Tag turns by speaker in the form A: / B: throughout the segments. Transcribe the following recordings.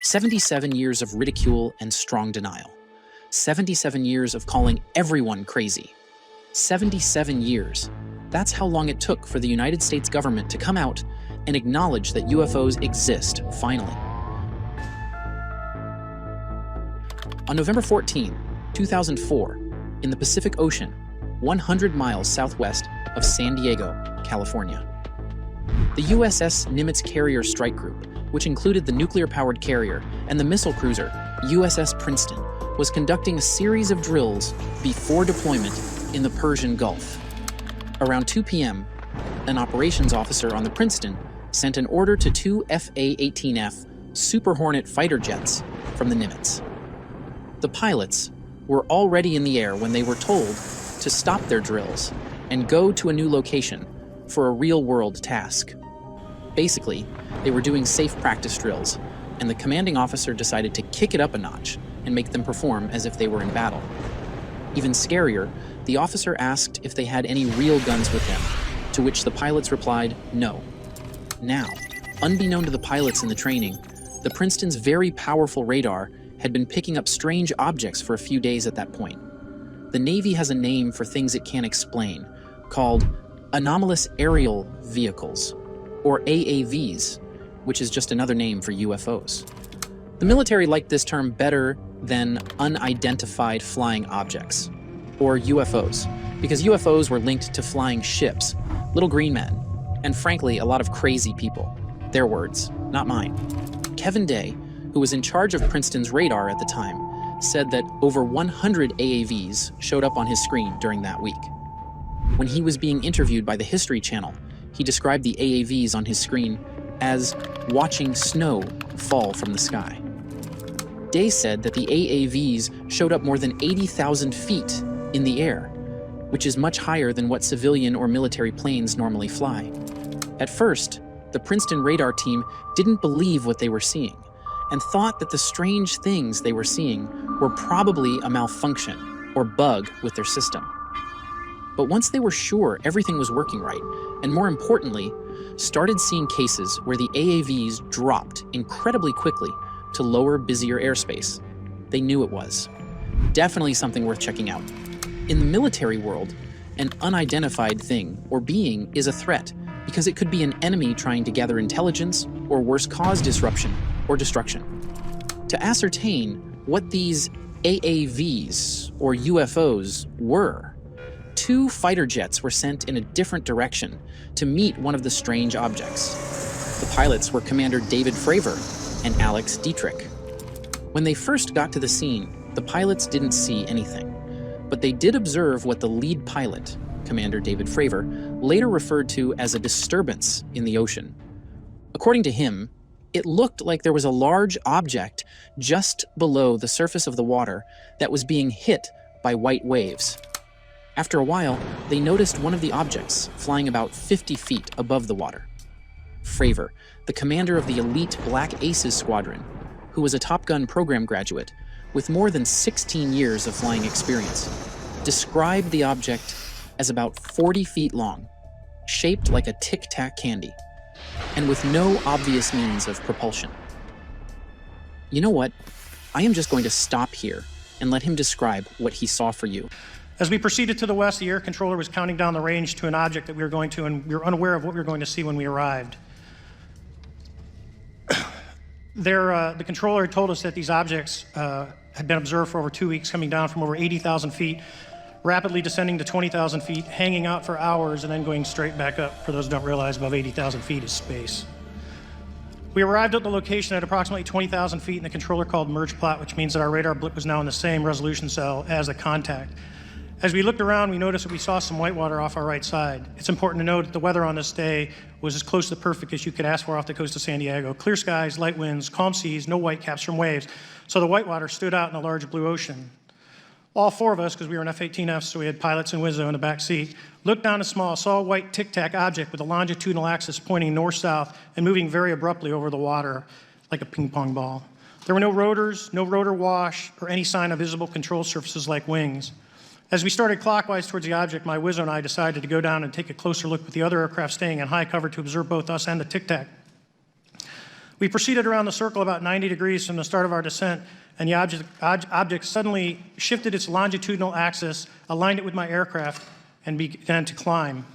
A: 77 years of ridicule and strong denial. 77 years of calling everyone crazy. 77 years. That's how long it took for the United States government to come out and acknowledge that UFOs exist, finally. On November 14, 2004, in the Pacific Ocean, 100 miles southwest of San Diego, California, the USS Nimitz Carrier Strike Group, which included the nuclear-powered carrier and the missile cruiser USS Princeton, was conducting a series of drills before deployment in the Persian Gulf. Around 2 p.m., an operations officer on the Princeton sent an order to 2 FA-18F Super Hornet fighter jets from the Nimitz. The pilots were already in the air when they were told to stop their drills and go to a new location for a real-world task. Basically, they were doing safe practice drills, and the commanding officer decided to kick it up a notch and make them perform as if they were in battle. Even scarier, the officer asked if they had any real guns with them, to which the pilots replied, no. Now, unbeknown to the pilots in the training, the Princeton's very powerful radar had been picking up strange objects for a few days at that point. The Navy has a name for things it can't explain, called anomalous aerial vehicles, or AAVs, which is just another name for UFOs. The military liked this term better than unidentified flying objects, or UFOs, because UFOs were linked to flying ships, little green men, and frankly, a lot of crazy people. Their words, not mine. Kevin Day, who was in charge of Princeton's radar at the time, said that over 100 AAVs showed up on his screen during that week. When he was being interviewed by the History Channel, he described the AAVs on his screen as watching snow fall from the sky. Day said that the AAVs showed up more than 80,000 feet in the air, which is much higher than what civilian or military planes normally fly. At first, the Princeton radar team didn't believe what they were seeing and thought that the strange things they were seeing were probably a malfunction or bug with their system. But once they were sure everything was working right, and more importantly, started seeing cases where the AAVs dropped incredibly quickly to lower, busier airspace, they knew it was. Definitely something worth checking out. In the military world, an unidentified thing or being is a threat because it could be an enemy trying to gather intelligence or worse, cause disruption or destruction. To ascertain what these AAVs or UFOs were, 2 fighter jets were sent in a different direction to meet one of the strange objects. The pilots were Commander David Fravor and Alex Dietrich. When they first got to the scene, the pilots didn't see anything, but they did observe what the lead pilot, Commander David Fravor, later referred to as a disturbance in the ocean. According to him, it looked like there was a large object just below the surface of the water that was being hit by white waves. After a while, they noticed one of the objects flying about 50 feet above the water. Fravor, the commander of the elite Black Aces squadron, who was a Top Gun program graduate with more than 16 years of flying experience, described the object as about 40 feet long, shaped like a tic-tac candy, and with no obvious means of propulsion. You know what? I am just going to stop here and let him describe what he saw for you.
B: As we proceeded to the west, the air controller was counting down the range to an object that we were going to, and we were unaware of what we were going to see when we arrived. The controller had told us that these objects had been observed for over 2 weeks, coming down from over 80,000 feet, rapidly descending to 20,000 feet, hanging out for hours, and then going straight back up. For those who don't realize, above 80,000 feet is space. We arrived at the location at approximately 20,000 feet, and the controller called merge plot, which means that our radar blip was now in the same resolution cell as the contact. As we looked around, we noticed that we saw some whitewater off our right side. It's important to note that the weather on this day was as close to perfect as you could ask for off the coast of San Diego. Clear skies, light winds, calm seas, no whitecaps from waves. So the whitewater stood out in a large blue ocean. All 4 of us, because we were in F-18Fs, so we had pilots and Wizzo in the back seat, looked down and saw a white tic-tac object with a longitudinal axis pointing north-south and moving very abruptly over the water like a ping-pong ball. There were no rotors, no rotor wash, or any sign of visible control surfaces like wings. As we started clockwise towards the object, my Wizzo and I decided to go down and take a closer look with the other aircraft staying in high cover to observe both us and the tic-tac. We proceeded around the circle about 90 degrees from the start of our descent, and the object suddenly shifted its longitudinal axis, aligned it with my aircraft, and began to climb.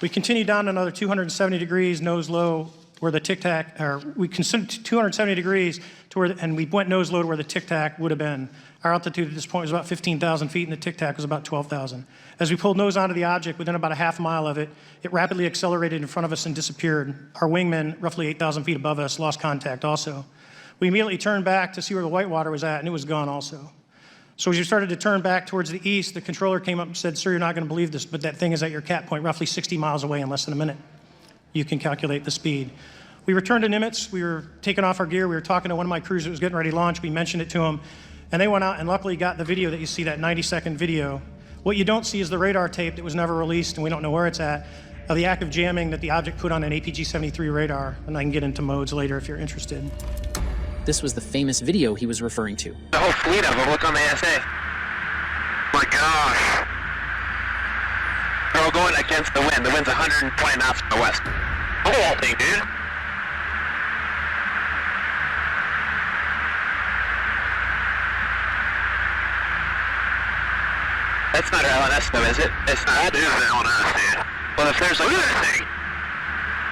B: We continued down another 270 degrees, nose low, where the Tic Tac, or we considered 270 degrees to where, and we went nose low to where the Tic Tac would have been. Our altitude at this point was about 15,000 feet, and the Tic Tac was about 12,000. As we pulled nose onto the object, within about a half mile of it, it rapidly accelerated in front of us and disappeared. Our wingmen, roughly 8,000 feet above us, lost contact also. We immediately turned back to see where the whitewater was at, and it was gone also. So as we started to turn back towards the east, the controller came up and said, "Sir, you're not going to believe this, but that thing is at your cap point, roughly 60 miles away in less than a minute. You can calculate the speed." We returned to Nimitz. We were taking off our gear. We were talking to one of my crews that was getting ready to launch. We mentioned it to them, and they went out and luckily got the video that you see, that 90-second video. What you don't see is the radar tape that was never released, and we don't know where it's at, of the active jamming that the object put on an APG-73 radar, and I can get into modes later if you're interested.
A: This was the famous video he was referring to.
C: The whole fleet of them, look on the SA. My gosh. They're all going against the wind. The wind's 120 knots from the west. Look at that thing, dude. That's not our LNS though, is it? It's not. That is the LNS, dude. Well, if there's like... Look at that thing.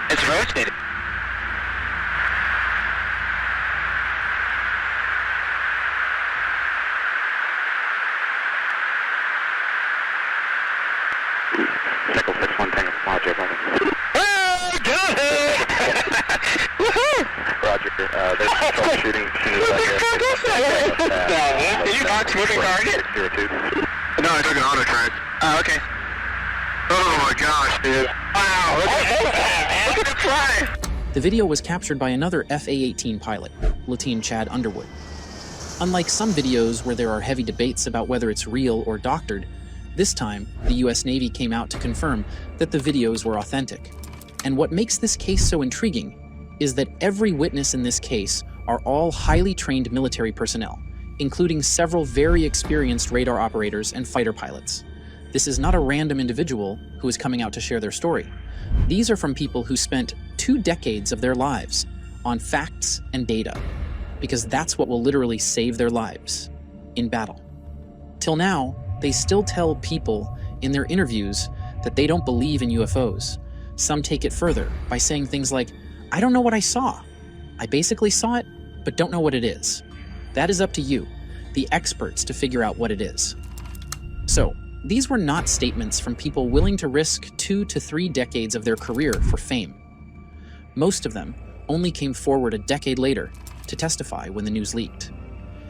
C: It's rotating. Cycle 6-1 Roger, oh, got it! Woohoo! Roger, there's troubleshooting as soon as I get... Did you not moving target? No, I took an auto track. Oh, okay. Oh my gosh, dude. Wow, look at that, man. Look at it fly!
A: The video was captured by another FA-18 pilot, Lieutenant Chad Underwood. Unlike some videos where there are heavy debates about whether it's real or doctored, this time, the US Navy came out to confirm that the videos were authentic. And what makes this case so intriguing is that every witness in this case are all highly trained military personnel, including several very experienced radar operators and fighter pilots. This is not a random individual who is coming out to share their story. These are from people who spent 2 decades of their lives on facts and data, because that's what will literally save their lives in battle. Till now, they still tell people in their interviews that they don't believe in UFOs. Some take it further by saying things like, "I don't know what I saw. I basically saw it, but don't know what it is." That is up to you, the experts, to figure out what it is. So, these were not statements from people willing to risk 2 to 3 decades of their career for fame. Most of them only came forward a decade later to testify when the news leaked.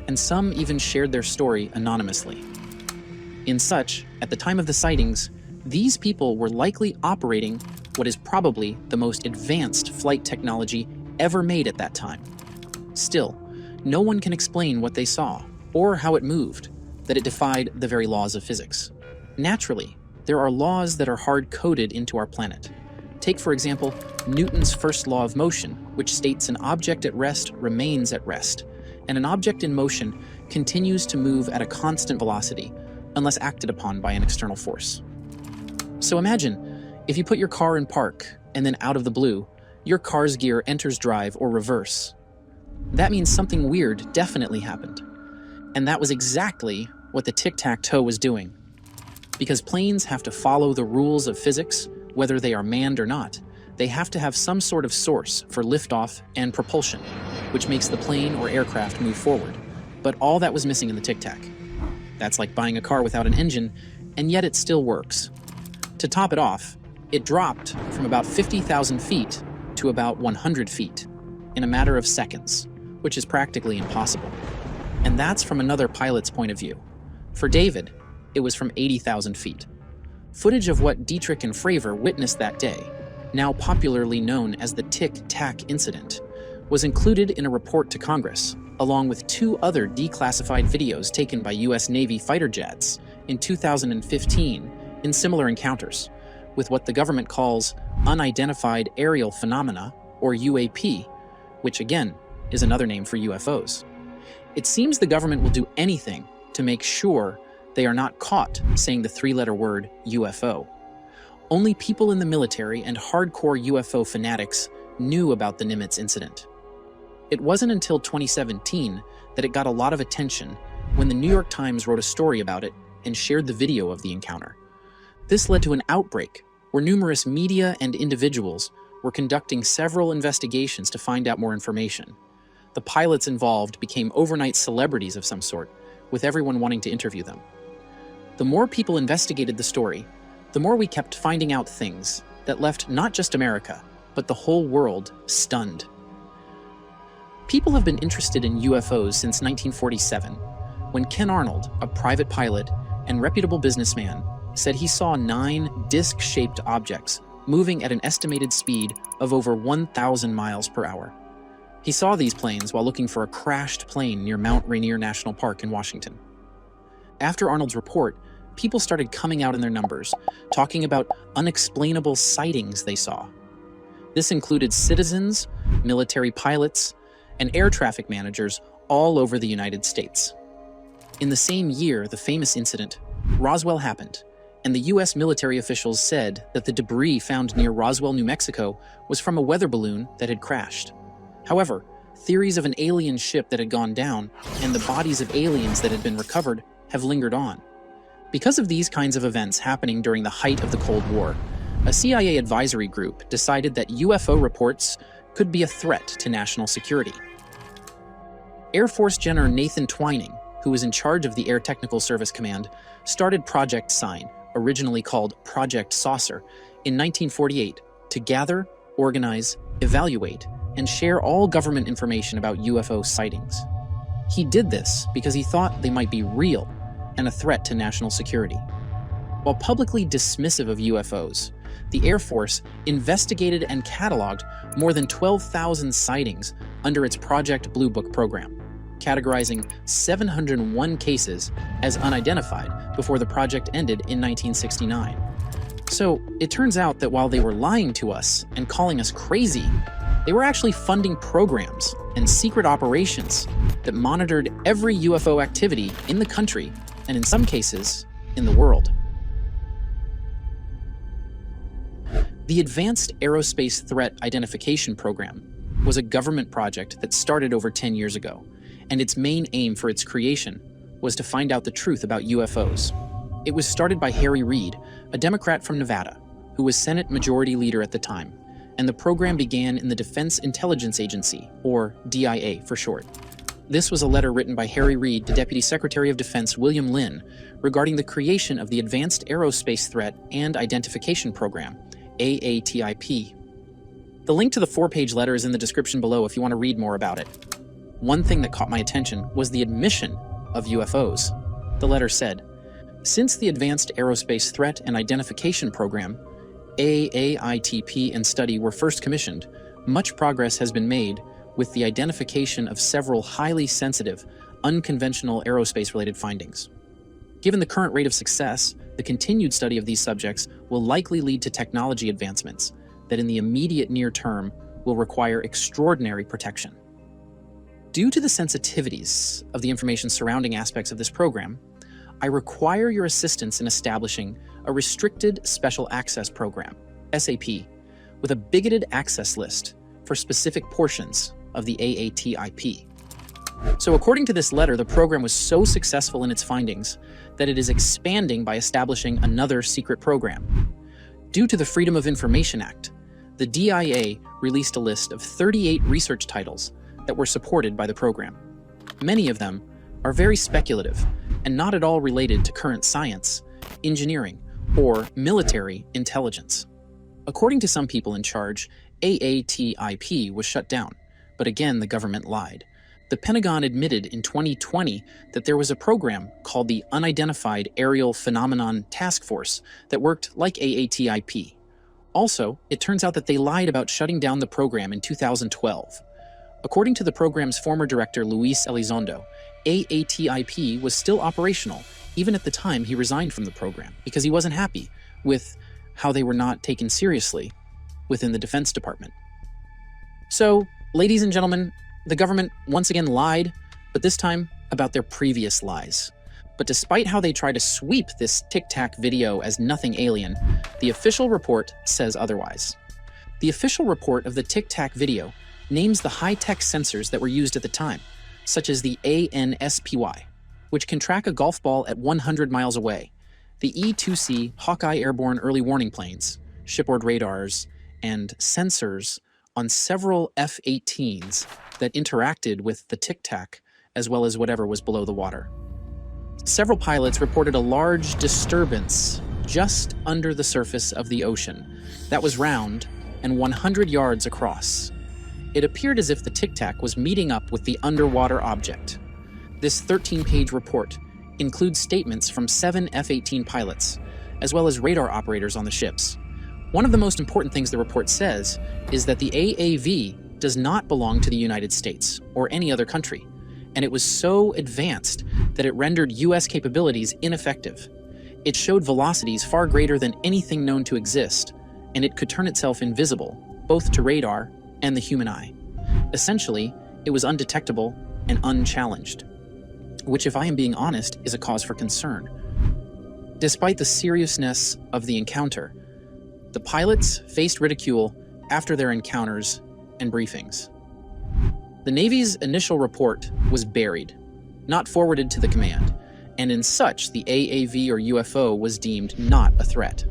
A: And some even shared their story anonymously. In such, at the time of the sightings, these people were likely operating what is probably the most advanced flight technology ever made at that time. Still, no one can explain what they saw, or how it moved, that it defied the very laws of physics. Naturally, there are laws that are hard-coded into our planet. Take, for example, Newton's first law of motion, which states an object at rest remains at rest, and an object in motion continues to move at a constant velocity, unless acted upon by an external force. So imagine, if you put your car in park, and then out of the blue, your car's gear enters drive or reverse. That means something weird definitely happened. And that was exactly what the tic-tac-toe was doing. Because planes have to follow the rules of physics, whether they are manned or not, they have to have some sort of source for liftoff and propulsion, which makes the plane or aircraft move forward. But all that was missing in the tic-tac. That's like buying a car without an engine, and yet it still works. To top it off, it dropped from about 50,000 feet to about 100 feet in a matter of seconds, which is practically impossible. And that's from another pilot's point of view. For David, it was from 80,000 feet. Footage of what Dietrich and Fravor witnessed that day, now popularly known as the Tic-Tac incident, was included in a report to Congress, along with 2 other declassified videos taken by US Navy fighter jets in 2015 in similar encounters, with what the government calls unidentified aerial phenomena, or UAP, which again is another name for UFOs. It seems the government will do anything to make sure they are not caught saying the 3-letter word UFO. Only people in the military and hardcore UFO fanatics knew about the Nimitz incident. It wasn't until 2017 that it got a lot of attention when the New York Times wrote a story about it and shared the video of the encounter. This led to an outbreak where numerous media and individuals were conducting several investigations to find out more information. The pilots involved became overnight celebrities of some sort, with everyone wanting to interview them. The more people investigated the story, the more we kept finding out things that left not just America, but the whole world stunned. People have been interested in UFOs since 1947, when Ken Arnold, a private pilot and reputable businessman, said he saw 9 disc-shaped objects moving at an estimated speed of over 1,000 miles per hour. He saw these planes while looking for a crashed plane near Mount Rainier National Park in Washington. After Arnold's report, people started coming out in their numbers, talking about unexplainable sightings they saw. This included citizens, military pilots, and air traffic managers all over the United States. In the same year the famous incident, Roswell happened, and the US military officials said that the debris found near Roswell, New Mexico was from a weather balloon that had crashed. However, theories of an alien ship that had gone down and the bodies of aliens that had been recovered have lingered on. Because of these kinds of events happening during the height of the Cold War, a CIA advisory group decided that UFO reports could be a threat to national security. Air Force General Nathan Twining, who was in charge of the Air Technical Service Command, started Project Sign, originally called Project Saucer, in 1948 to gather, organize, evaluate, and share all government information about UFO sightings. He did this because he thought they might be real and a threat to national security. While publicly dismissive of UFOs, the Air Force investigated and cataloged more than 12,000 sightings under its Project Blue Book program, categorizing 701 cases as unidentified before the project ended in 1969. So it turns out that while they were lying to us and calling us crazy, they were actually funding programs and secret operations that monitored every UFO activity in the country and in some cases, in the world. The Advanced Aerospace Threat Identification Program was a government project that started over 10 years ago, and its main aim for its creation was to find out the truth about UFOs. It was started by Harry Reid, a Democrat from Nevada, who was Senate Majority Leader at the time, and the program began in the Defense Intelligence Agency, or DIA for short. This was a letter written by Harry Reid to Deputy Secretary of Defense William Lynn regarding the creation of the Advanced Aerospace Threat and Identification Program, AATIP. The link to the 4-page letter is in the description below if you want to read more about it. One thing that caught my attention was the admission of UFOs. The letter said, "Since the Advanced Aerospace Threat and Identification Program, AAITP and study were first commissioned, much progress has been made with the identification of several highly sensitive, unconventional aerospace-related findings. Given the current rate of success, the continued study of these subjects will likely lead to technology advancements that in the immediate near term will require extraordinary protection. Due to the sensitivities of the information surrounding aspects of this program, I require your assistance in establishing a Restricted Special Access Program, SAP, with a bigoted access list for specific portions of the AATIP. So according to this letter, the program was so successful in its findings that it is expanding by establishing another secret program. Due to the Freedom of Information Act, the DIA released a list of 38 research titles that were supported by the program. Many of them are very speculative and not at all related to current science, engineering, or military intelligence. According to some people in charge, AATIP was shut down, but again the government lied. The Pentagon admitted in 2020 that there was a program called the Unidentified Aerial Phenomenon Task Force that worked like AATIP. Also, it turns out that they lied about shutting down the program in 2012. According to the program's former director Luis Elizondo, AATIP was still operational even at the time he resigned from the program because he wasn't happy with how they were not taken seriously within the Defense Department. So, ladies and gentlemen, the government once again lied, but this time about their previous lies. But despite how they try to sweep this Tic Tac video as nothing alien, the official report says otherwise. The official report of the Tic Tac video names the high-tech sensors that were used at the time, such as the ANSPY, which can track a golf ball at 100 miles away, the E-2C Hawkeye airborne early warning planes, shipboard radars, and sensors on several F-18s that interacted with the Tic Tac as well as whatever was below the water. Several pilots reported a large disturbance just under the surface of the ocean that was round and 100 yards across. It appeared as if the Tic Tac was meeting up with the underwater object. This 13-page report includes statements from 7 F-18 pilots, as well as radar operators on the ships. One of the most important things the report says is that the AAV does not belong to the United States or any other country, and it was so advanced that it rendered US capabilities ineffective. It showed velocities far greater than anything known to exist, and it could turn itself invisible, both to radar and the human eye. Essentially, it was undetectable and unchallenged, which, if I am being honest, is a cause for concern. Despite the seriousness of the encounter, the pilots faced ridicule after their encounters and briefings. The Navy's initial report was buried, not forwarded to the command, and in such, the AAV or UFO was deemed not a threat.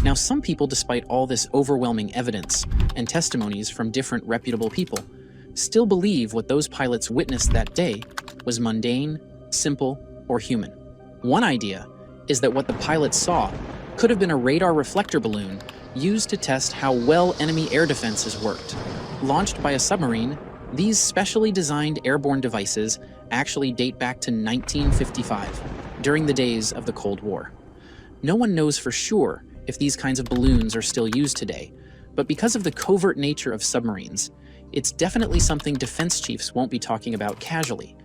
A: Now, some people, despite all this overwhelming evidence and testimonies from different reputable people, still believe what those pilots witnessed that day was mundane, simple, or human. One idea is that what the pilots saw could have been a radar reflector balloon used to test how well enemy air defenses worked. Launched by a submarine, these specially designed airborne devices actually date back to 1955, during the days of the Cold War. No one knows for sure if these kinds of balloons are still used today, but because of the covert nature of submarines, it's definitely something defense chiefs won't be talking about casually.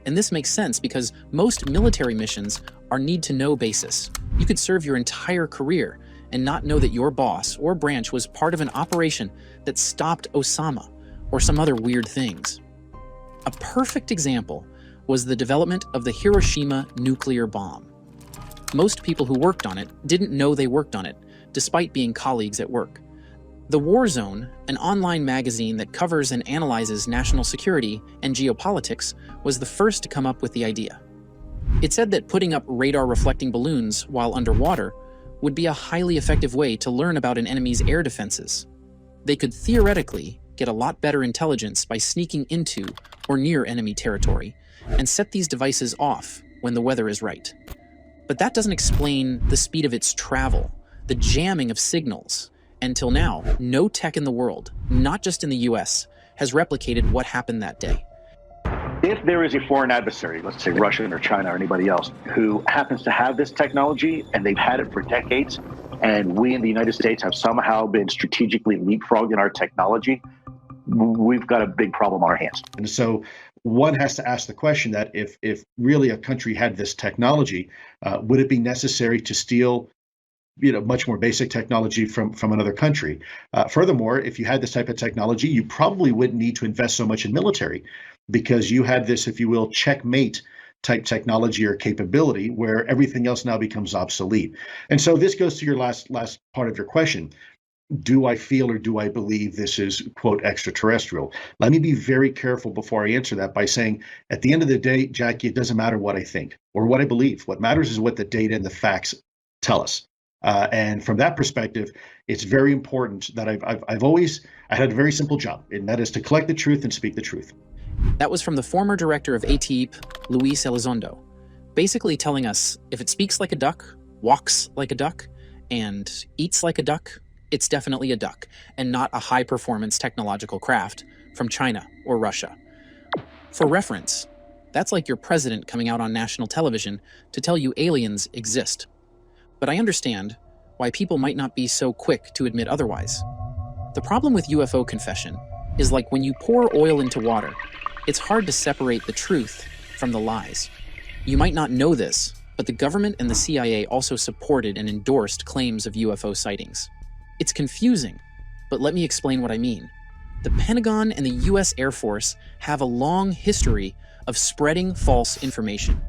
A: And this makes sense because most military missions are need-to-know basis. You could serve your entire career and not know that your boss or branch was part of an operation that stopped Osama or some other weird things. A perfect example was the development of the Hiroshima nuclear bomb. Most people who worked on it didn't know they worked on it, despite being colleagues at work. The War Zone, an online magazine that covers and analyzes national security and geopolitics, was the first to come up with the idea. It said that putting up radar-reflecting balloons while underwater would be a highly effective way to learn about an enemy's air defenses. They could theoretically get a lot better intelligence by sneaking into or near enemy territory and set these devices off when the weather is right. But that doesn't explain the speed of its travel, the jamming of signals. Until now, no tech in the world, not just in the US, has replicated what happened that day.
D: If there is a foreign adversary, let's say Russia or China or anybody else, who happens to have this technology and they've had it for decades, and we in the United States have somehow been strategically leapfrogged in our technology, we've got a big problem on our hands.
E: And so one has to ask the question that if really a country had this technology, would it be necessary to steal much more basic technology from another country? Furthermore, if you had this type of technology, you probably wouldn't need to invest so much in military because you had this, if you will, checkmate type technology or capability where everything else now becomes obsolete. And so this goes to your last part of your question. Do I feel or do I believe this is, quote, extraterrestrial? Let me be very careful before I answer that by saying, at the end of the day, Jackie, it doesn't matter what I think or what I believe. What matters is what the data and the facts tell us. And from that perspective, it's very important that I had a very simple job, and that is to collect the truth and speak the truth.
A: That was from the former director of ATIP, Luis Elizondo, basically telling us if it speaks like a duck, walks like a duck, and eats like a duck, it's definitely a duck, and not a high-performance technological craft from China or Russia. For reference, that's like your president coming out on national television to tell you aliens exist. But I understand why people might not be so quick to admit otherwise. The problem with UFO confession is like when you pour oil into water, it's hard to separate the truth from the lies. You might not know this, but the government and the CIA also supported and endorsed claims of UFO sightings. It's confusing, but let me explain what I mean. The Pentagon and the US Air Force have a long history of spreading false information.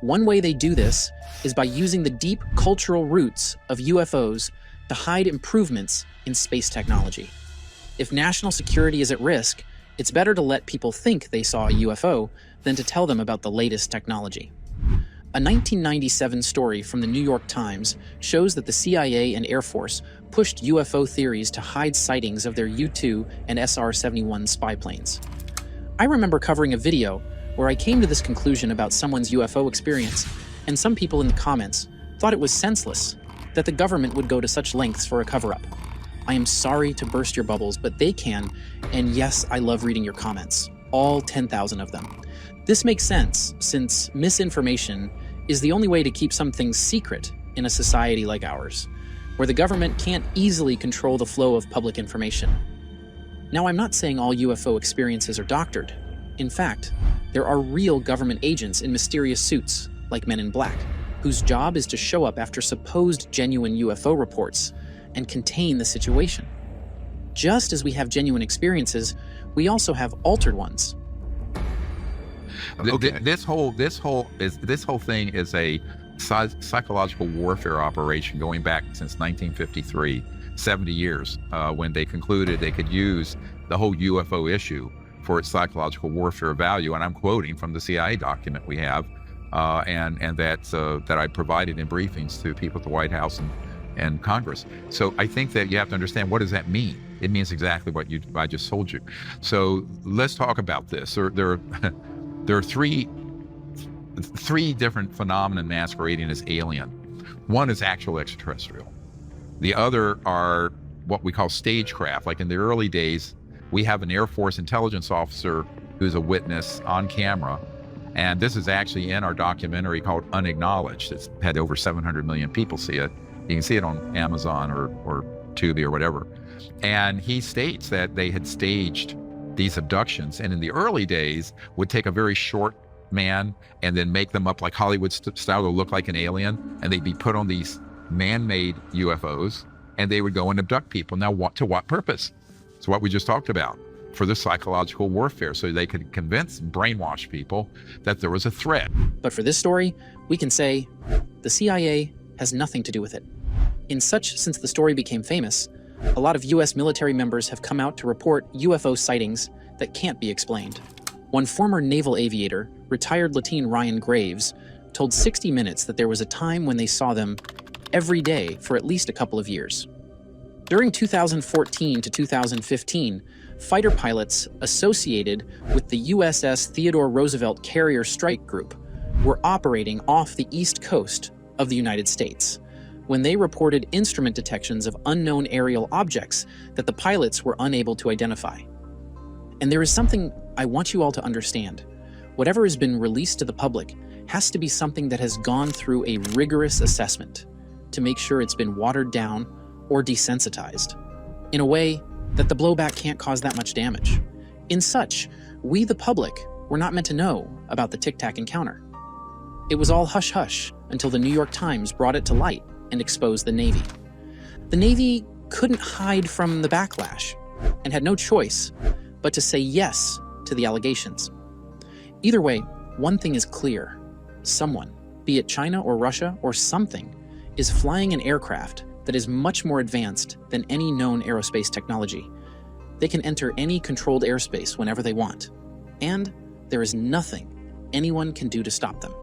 A: One way they do this is by using the deep cultural roots of UFOs to hide improvements in space technology. If national security is at risk, it's better to let people think they saw a UFO than to tell them about the latest technology. A 1997 story from the New York Times shows that the CIA and Air Force pushed UFO theories to hide sightings of their U-2 and SR-71 spy planes. I remember covering a video where I came to this conclusion about someone's UFO experience, and some people in the comments thought it was senseless that the government would go to such lengths for a cover-up. I am sorry to burst your bubbles, but they can, and yes, I love reading your comments, all 10,000 of them. This makes sense, since misinformation is the only way to keep some things secret in a society like ours, where the government can't easily control the flow of public information. Now, I'm not saying all UFO experiences are doctored. In fact, there are real government agents in mysterious suits, like Men in Black, whose job is to show up after supposed genuine UFO reports and contain the situation. Just as we have genuine experiences, we also have altered ones.
F: Okay. This whole thing is a psychological warfare operation going back since 1953, 70 years, when they concluded they could use the whole UFO issue for its psychological warfare value. And I'm quoting from the CIA document we have, and that I provided in briefings to people at the White House and Congress. So I think that you have to understand, what does that mean? It means exactly what I just told you. So let's talk about this. There are three different phenomena masquerading as alien. One is actual extraterrestrial. The other are what we call stagecraft. Like in the early days, we have an Air Force intelligence officer who's a witness on camera. And this is actually in our documentary called Unacknowledged. It's had over 700 million people see it. You can see it on Amazon or Tubi or whatever. And he states that they had staged these abductions, and in the early days would take a very short man and then make them up like Hollywood style to look like an alien, and they'd be put on these man-made UFOs, and they would go and abduct people. Now, to what purpose? It's what we just talked about, for the psychological warfare, so they could convince and brainwash people that there was a threat.
A: But for this story, we can say the CIA has nothing to do with it. Since the story became famous, a lot of US military members have come out to report UFO sightings that can't be explained. One former naval aviator, retired Lieutenant Ryan Graves, told 60 Minutes that there was a time when they saw them every day for at least a couple of years. During 2014 to 2015, fighter pilots associated with the USS Theodore Roosevelt Carrier Strike Group were operating off the East Coast of the United States when they reported instrument detections of unknown aerial objects that the pilots were unable to identify. And there is something I want you all to understand. Whatever has been released to the public has to be something that has gone through a rigorous assessment to make sure it's been watered down or desensitized in a way that the blowback can't cause that much damage. In such, we the public were not meant to know about the Tic Tac encounter. It was all hush-hush until the New York Times brought it to light and exposed the Navy. The Navy couldn't hide from the backlash and had no choice but to say yes to the allegations. Either way, one thing is clear. Someone, be it China or Russia or something, is flying an aircraft that is much more advanced than any known aerospace technology. They can enter any controlled airspace whenever they want, and there is nothing anyone can do to stop them.